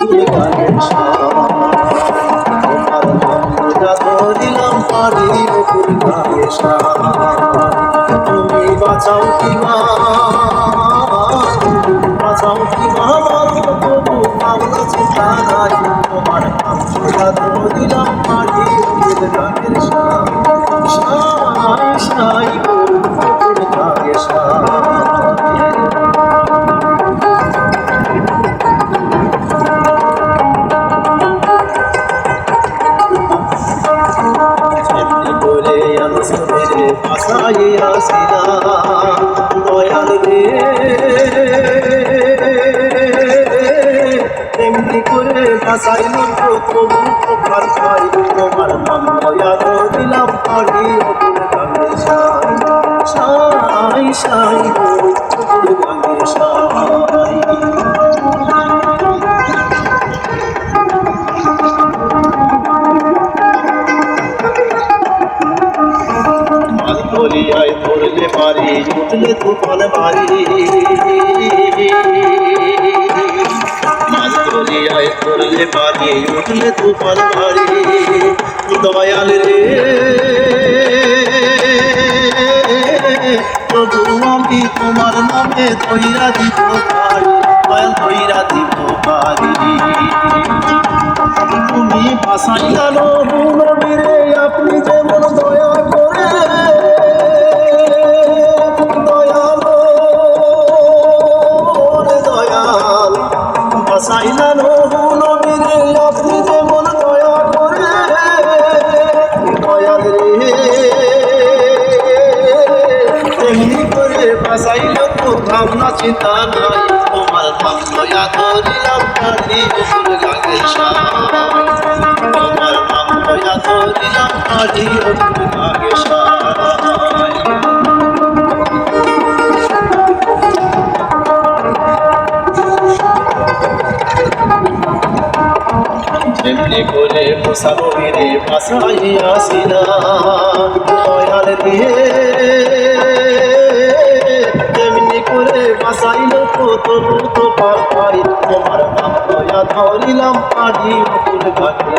গানের তোমার নামটা ধরিলাম পারি বকুল গানের তুমি বাঁচাও কি মা বাঁচাও কি মা তবু ভাবনা চিন্তা নাই তোমার নামটা ধরিলাম পারি বকুল গানের সাই সাই বকুল গানের আসিনা দয়াল রে এমনি করে বাসাইল তবু তোমার ভাই তোমার নাম দয়া দিলাম পারি অপুর গানের সাই সাই অপুর গানের সাই বলিয়ায় ধরলে পারি উঠলে তুফান বাড়ি মাছ বলিয়ায় ধরলে পারি উঠলে তুফান বাড়ি দয়াল রে প্রভু আমি তোমার নামে ধৈরা দিব পারি দয়াল ধৈরা দিব পারি তুমি বাসাইয়া নবীরে আপনি যেমন দয়া করে বাসাইলা নবীরে আপনি যেমন দয়া করে দয়াল রে তেমনি করে বাসাইল তো ভাবনা চিন্তা নাই তোমার নাম দয়া ধরিলাম পারি বকুল গানের তোমার নাম দয়া ধরিলাম পারি বকুল গানের এমনি করে মুসাফিরে বাসাই আসিনা দয়াল রে এমনি করে বাসাইল তবু তো পাই তোমার নাম দয়া ধরিলাম পারি বকুল গানের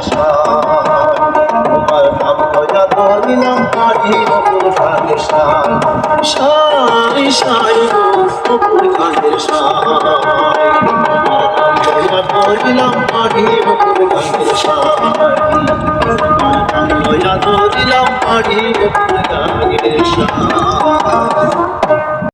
তোমার নাম দয়া ধরিলাম পারি বকুল গানের সাই সাই বকুল গানের দয়া ধরিলাম পারি বকুল গানের দয়া ধরিলাম পারি বকুল গানের